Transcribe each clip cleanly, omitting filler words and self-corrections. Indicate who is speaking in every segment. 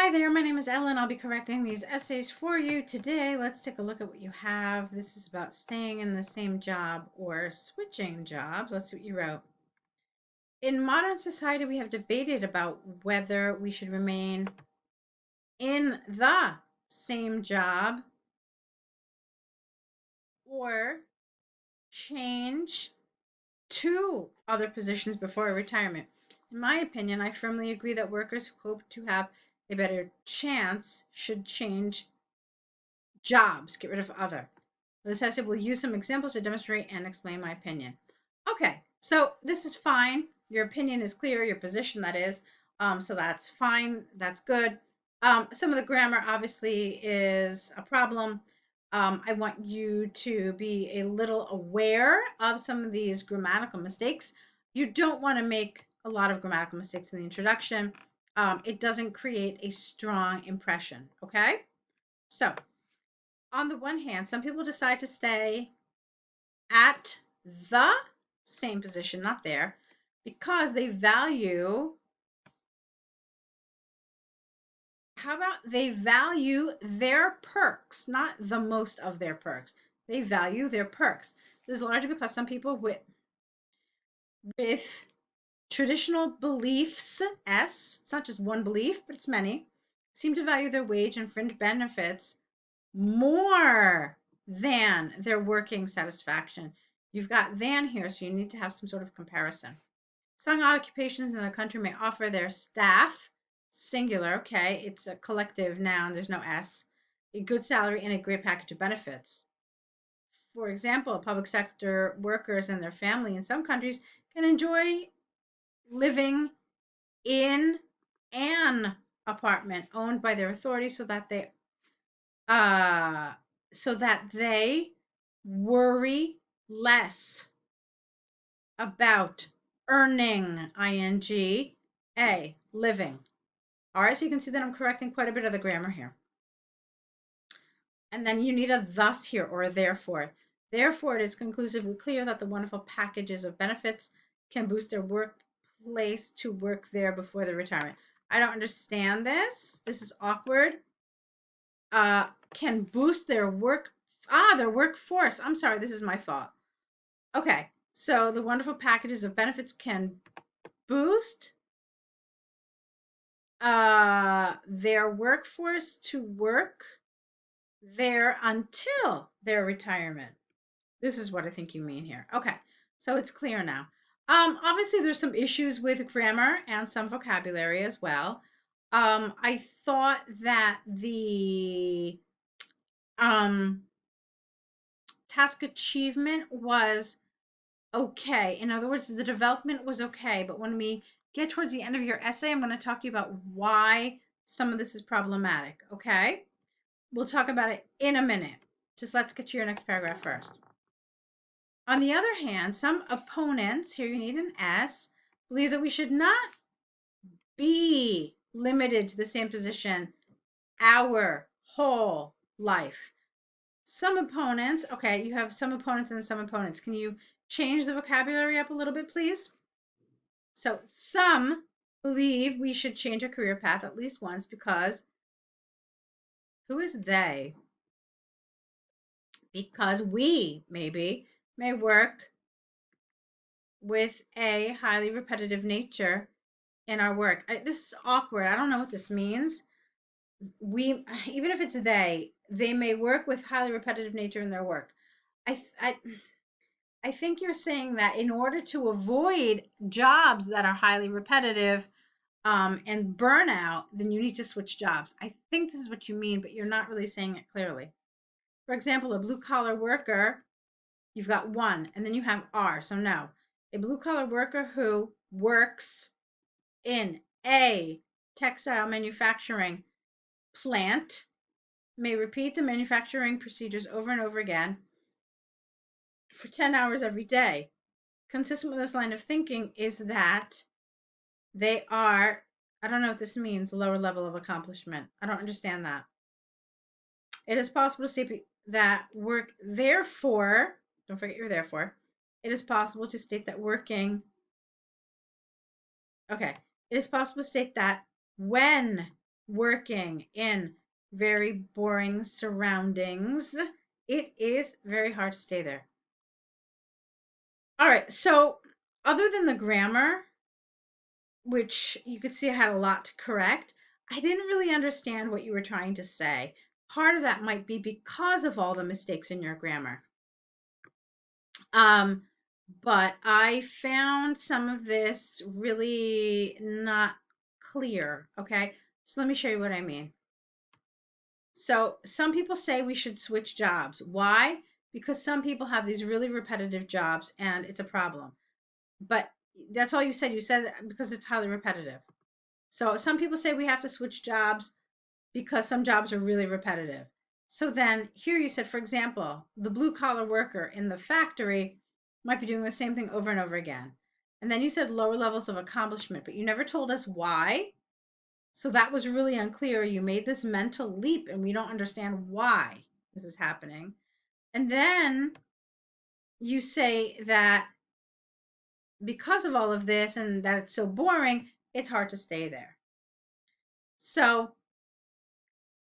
Speaker 1: Hi there, my name is Ellen. I'll be correcting these essays for you today. Let's take a look at what you have. This is about staying in the same job or switching jobs. Let's see what you wrote. In modern society, we have debated about whether we should remain in the same job or change to other positions before retirement. In my opinion, I firmly agree that workers who hope to have a better chance should change jobs, get rid of other. This essay will use some examples to demonstrate and explain my opinion. Okay, so this is fine. Your opinion is clear, your position that is. So that's fine, that's good. Some of the grammar obviously is a problem. I want you to be a little aware of some of these grammatical mistakes. You don't want to make a lot of grammatical mistakes in the introduction. It doesn't create a strong impression, okay? So on the one hand, some people decide to stay at the same position, not there, because they value, how about they value their perks, not the most of their perks. They value their perks. This is largely because some people with traditional beliefs, it's not just one belief, but it's many, seem to value their wage and fringe benefits more than their working satisfaction. You've got than here, so you need to have some sort of comparison. Some occupations in the country may offer their staff, singular, okay, it's a collective noun, there's no S, a good salary and a great package of benefits. For example, public sector workers and their family in some countries can enjoy living in an apartment owned by their authority uh, so that they worry less about earning, ing, a, living. All right, so you can see that I'm correcting quite a bit of the grammar here. And then you need a thus here or a therefore. Therefore, it is conclusively clear that the wonderful packages of benefits can boost their workplace to work there before their retirement. I don't understand this. This is awkward. Can boost their workforce. I'm sorry, this is my fault. Okay, so the wonderful packages of benefits can boost their workforce to work there until their retirement. This is what I think you mean here. Okay, so it's clear now. Obviously there's some issues with grammar and some vocabulary as well. I thought that the task achievement was okay. In other words, the development was okay. But when we get towards the end of your essay, I'm going to talk to you about why some of this is problematic. Okay? We'll talk about it in a minute. Just let's get to your next paragraph first. On the other hand, some opponents, here you need an S, believe that we should not be limited to the same position our whole life. Some opponents, okay, you have some opponents and some opponents. Can you change the vocabulary up a little bit, please? So some believe we should change a career path at least once because, who is they? Because we, maybe, may work with a highly repetitive nature in our work. This is awkward. I don't know what this means. Even if it's they may work with highly repetitive nature in their work. I think you're saying that in order to avoid jobs that are highly repetitive and burnout, then you need to switch jobs. I think this is what you mean, but you're not really saying it clearly. For example, a blue collar worker, you've got one, and then you have R, so no. A blue collar worker who works in a textile manufacturing plant may repeat the manufacturing procedures over and over again for 10 hours every day. Consistent with this line of thinking is that they are, I don't know what this means, lower level of accomplishment. I don't understand that. It is possible to state that work, therefore, don't forget your therefore, it is possible to state that working, okay, it is possible to state that when working in very boring surroundings, it is very hard to stay there. All right, so other than the grammar, which you could see I had a lot to correct, I didn't really understand what you were trying to say. Part of that might be because of all the mistakes in your grammar. Um, but I found some of this really not clear. Okay, so let me show you what I mean. So some people say we should switch jobs. Why? Because some people have these really repetitive jobs and it's a problem. But that's all you said. You said because it's highly repetitive. So some people say we have to switch jobs because some jobs are really repetitive. So then here you said, for example, the blue collar worker in the factory might be doing the same thing over and over again. And then you said lower levels of accomplishment, but you never told us why. So that was really unclear. You made this mental leap and we don't understand why this is happening. And then you say that because of all of this and that it's so boring, it's hard to stay there. So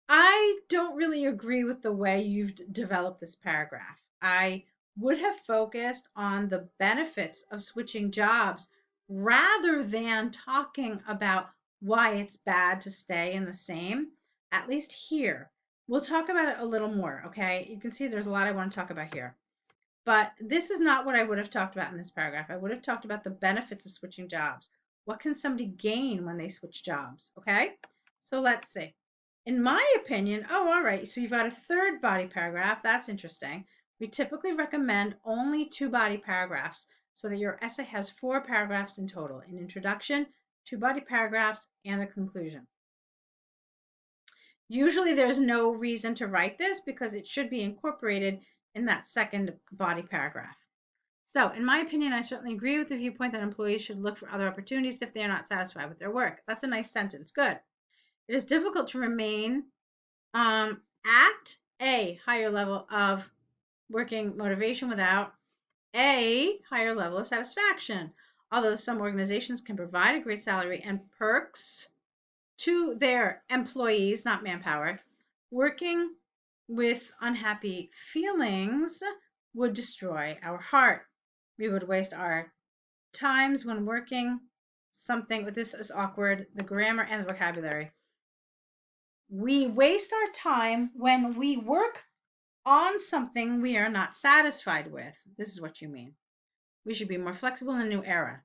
Speaker 1: I don't really agree with the way you've developed this paragraph. I would have focused on the benefits of switching jobs rather than talking about why it's bad to stay in the same, at least here. We'll talk about it a little more, okay? You can see there's a lot I want to talk about here. But this is not what I would have talked about in this paragraph. I would have talked about the benefits of switching jobs. What can somebody gain when they switch jobs? Okay, so let's see. In my opinion, oh, all right, so you've got a third body paragraph. That's interesting. We typically recommend only 2 body paragraphs so that your essay has 4 paragraphs in total, an introduction, 2 body paragraphs, and a conclusion. Usually there's no reason to write this because it should be incorporated in that second body paragraph. So, in my opinion, I certainly agree with the viewpoint that employees should look for other opportunities if they are not satisfied with their work. That's a nice sentence. Good. It is difficult to remain at a higher level of working motivation without a higher level of satisfaction. Although some organizations can provide a great salary and perks to their employees, not manpower, working with unhappy feelings would destroy our heart. We would waste our times when working something, but this is awkward, the grammar and the vocabulary. We waste our time when we work on something we are not satisfied with. This is what you mean. We should be more flexible in the new era.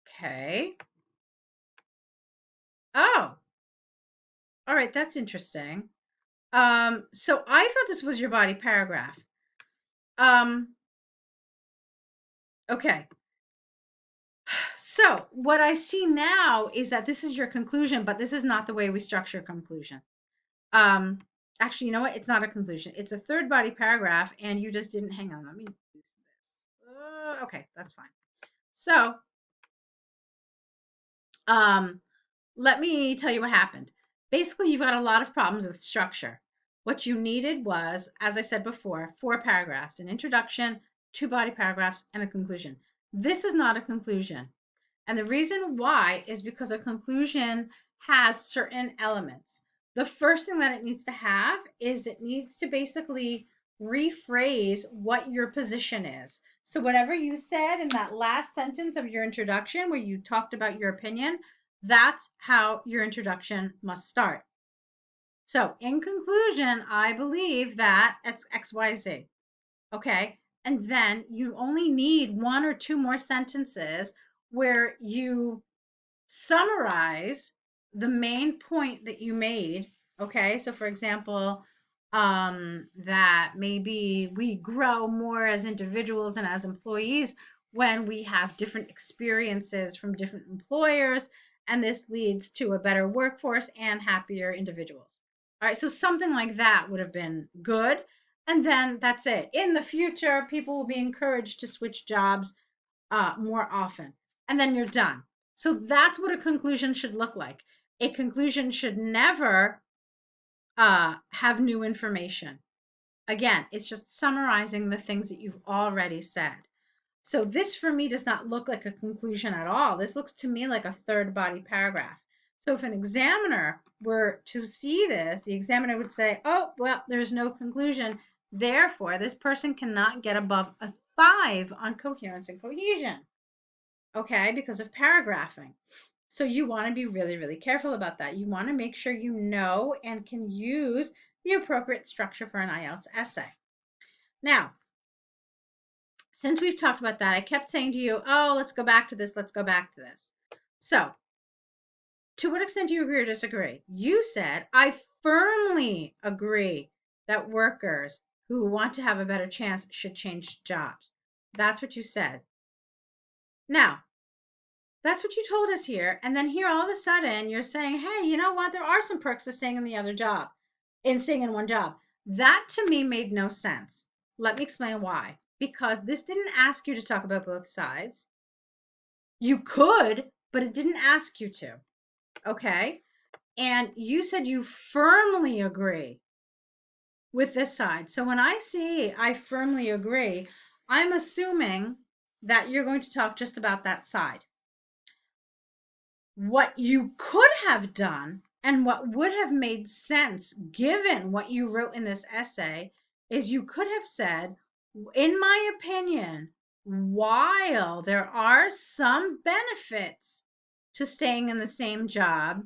Speaker 1: Okay. Oh, all right, that's interesting. So I thought this was your body paragraph. Um, okay. So what I see now is that this is your conclusion, but this is not the way we structure conclusion. Um, Actually, you know what? It's not a conclusion. It's a third body paragraph, and you just didn't hang on. Let me use this. Okay, that's fine. So, um, let me tell you what happened. Basically, you've got a lot of problems with structure. What you needed was, as I said before, 4 paragraphs, an introduction, 2 body paragraphs, and a conclusion. This is not a conclusion. And the reason why is because a conclusion has certain elements. The first thing that it needs to have is it needs to basically rephrase what your position is. So, whatever you said in that last sentence of your introduction, where you talked about your opinion, that's how your introduction must start. So, in conclusion, I believe that it's XYZ. Okay. And then you only need 1 or 2 more sentences where you summarize the main point that you made. Okay, so for example, that maybe we grow more as individuals and as employees when we have different experiences from different employers, and this leads to a better workforce and happier individuals. All right, so something like that would have been good. And then that's it. In the future, people will be encouraged to switch jobs more often. And then you're done. So that's what a conclusion should look like. A conclusion should never have new information. Again, it's just summarizing the things that you've already said. So this for me does not look like a conclusion at all. This looks to me like a third body paragraph. So if an examiner were to see this, the examiner would say, oh, well, there's no conclusion. Therefore, this person cannot get above a 5 on coherence and cohesion, okay, because of paragraphing. So you want to be really, really careful about that. You want to make sure you know and can use the appropriate structure for an IELTS essay. Now, since we've talked about that, I kept saying to you, oh, let's go back to this, let's go back to this. So, to what extent do you agree or disagree? You said, I firmly agree that workers who want to have a better chance should change jobs. That's what you said. Now, that's what you told us here. And then here, all of a sudden, you're saying, hey, you know what? There are some perks to staying in the other job, in staying in one job. That to me made no sense. Let me explain why. Because this didn't ask you to talk about both sides. You could, but it didn't ask you to. Okay? And you said you firmly agree with this side. So when I see I firmly agree, I'm assuming that you're going to talk just about that side. What you could have done and what would have made sense given what you wrote in this essay is you could have said, in my opinion, while there are some benefits to staying in the same job,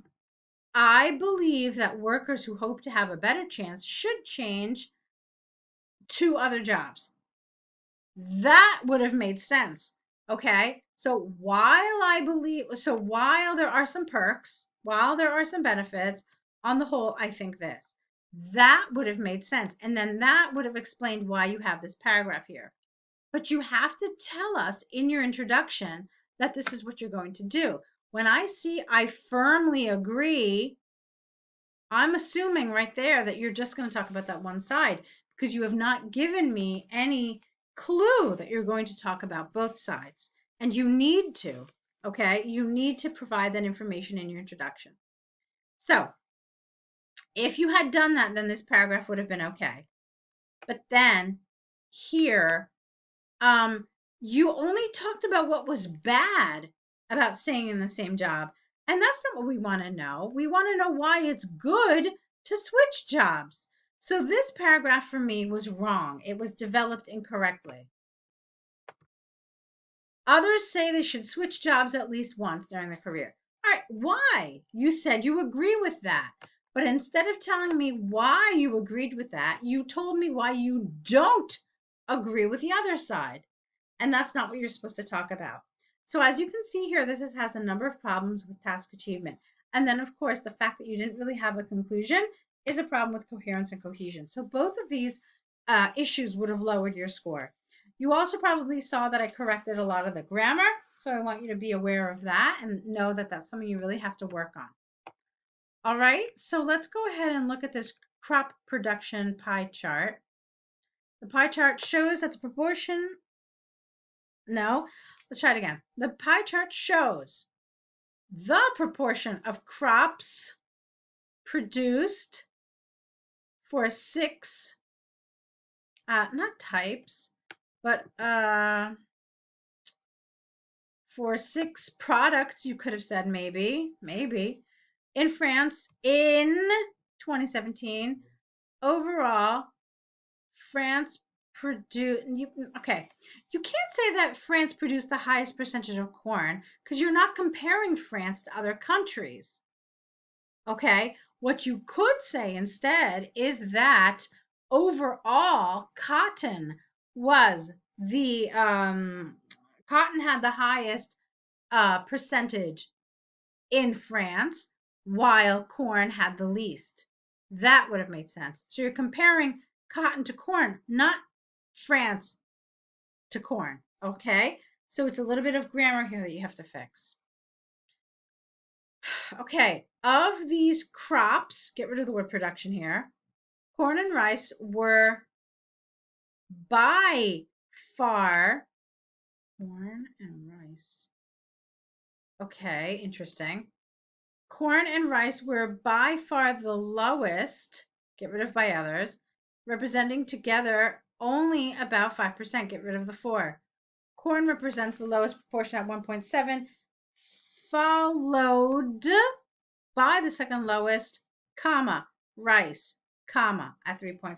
Speaker 1: I believe that workers who hope to have a better chance should change to other jobs. That would have made sense. Okay. So while there are some perks, while there are some benefits, on the whole, I think this. That would have made sense. And then that would have explained why you have this paragraph here. But you have to tell us in your introduction that this is what you're going to do. When I see I firmly agree, I'm assuming right there that you're just going to talk about that one side because you have not given me any clue that you're going to talk about both sides. And you need to, okay? You need to provide that information in your introduction. So if you had done that, then this paragraph would have been okay. But then here, you only talked about what was bad about staying in the same job. And that's not what we want to know. We want to know why it's good to switch jobs. So this paragraph for me was wrong. It was developed incorrectly. Others say they should switch jobs at least once during their career. All right, why? You said you agree with that. But instead of telling me why you agreed with that, you told me why you don't agree with the other side. And that's not what you're supposed to talk about. So as you can see here, this has a number of problems with task achievement. And then, of course, the fact that you didn't really have a conclusion is a problem with coherence and cohesion. So both of these issues would have lowered your score. You also probably saw that I corrected a lot of the grammar. So I want you to be aware of that and know that that's something you really have to work on. All right, so let's go ahead and look at this crop production pie chart. The pie chart shows that the proportion No, let's try it again. The pie chart shows the proportion of crops produced for 6, not types, but for 6 products, you could have said maybe, in France in 2017. Overall, France okay, you can't say that France produced the highest percentage of corn because you're not comparing France to other countries. Okay, what you could say instead is that overall cotton was the cotton had the highest percentage in France while corn had the least. That would have made sense. So you're comparing cotton to corn, not France to corn. Okay, so it's a little bit of grammar here that you have to fix. Okay, of these crops, get rid of the word production here, corn and rice were by far, corn and rice. Okay, interesting. Corn and rice were by far the lowest, get rid of by others, representing together only about 5%, get rid of the 4. Corn represents the lowest proportion at 1.7, followed by the second lowest, comma, rice, comma, at 3.5.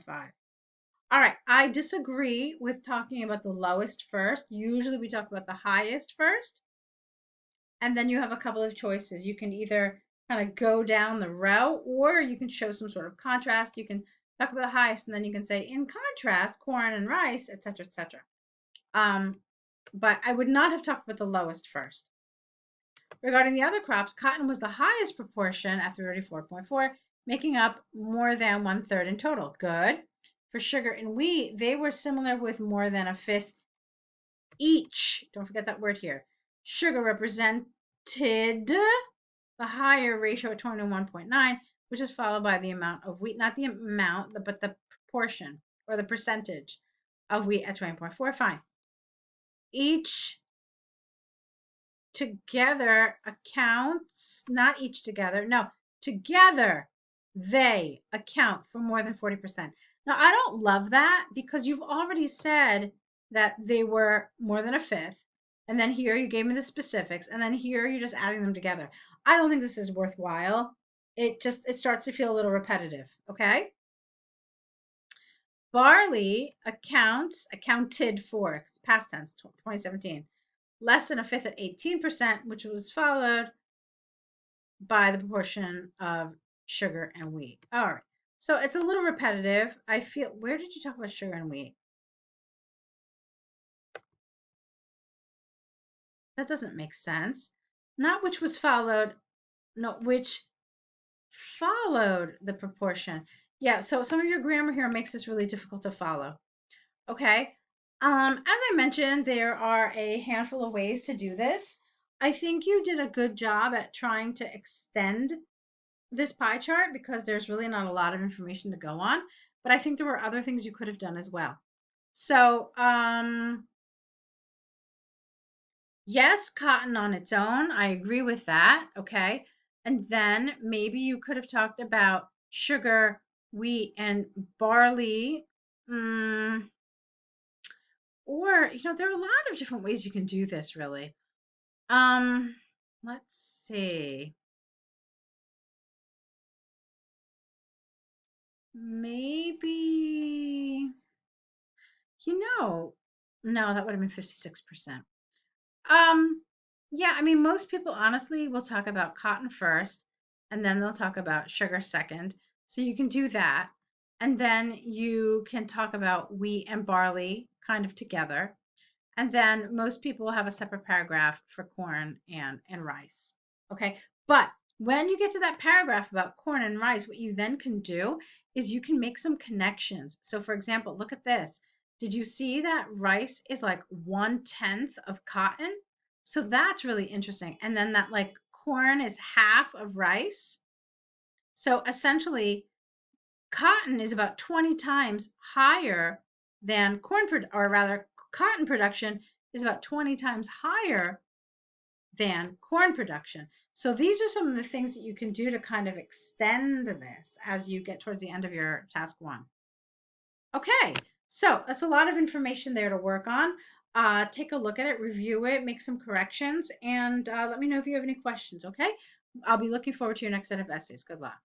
Speaker 1: All right, I disagree with talking about the lowest first. Usually we talk about the highest first, and then you have a couple of choices. You can either kind of go down the row, or you can show some sort of contrast. You can talk about the highest, and then you can say, in contrast, corn and rice, etc., etc. But I would not have talked about the lowest first. Regarding the other crops, cotton was the highest proportion at 34.4, making up more than 1/3 in total. Good. For sugar and wheat, they were similar with more than a fifth each. Don't forget that word here. Sugar represented the higher ratio at 21.9, which is followed by the amount of wheat, not the amount, but the proportion or the percentage of wheat at 20.4. Fine. Each together accounts, not each together, no, together they account for more than 40%. Now, I don't love that because you've already said that they were more than a fifth. And then here you gave me the specifics. And then here you're just adding them together. I don't think this is worthwhile. It starts to feel a little repetitive. Okay. Barley accounted for, it's past tense, 2017, less than a fifth at 18%, which was followed by the proportion of sugar and wheat. All right. So it's a little repetitive. I feel, where did you talk about sugar and wheat? That doesn't make sense. Not which was followed, no, which followed the proportion. Yeah, so some of your grammar here makes this really difficult to follow. Okay. As I mentioned, there are a handful of ways to do this. I think you did a good job at trying to extend this pie chart because there's really not a lot of information to go on, but I think there were other things you could have done as well. So, yes, cotton on its own. I agree with that. Okay. And then maybe you could have talked about sugar, wheat, and barley. Or, there are a lot of different ways you can do this, really. Um, let's see. Maybe, you know, no, that would have been 56%. Um, yeah, I mean, most people honestly will talk about cotton first, and then they'll talk about sugar second. So you can do that. And then you can talk about wheat and barley kind of together. And then most people have a separate paragraph for corn and rice. Okay. But when you get to that paragraph about corn and rice, what you then can do is you can make some connections. So, for example, look at this. Did you see that rice is like 1/10 of cotton? So that's really interesting. And then that like corn is half of rice. So essentially, cotton is about 20 times higher than or rather, cotton production is about 20 times higher than corn production. So these are some of the things that you can do to kind of extend this as you get towards the end of your task one. Okay, so that's a lot of information there to work on. Take a look at it, review it, make some corrections, and let me know if you have any questions, okay? I'll be looking forward to your next set of essays. Good luck.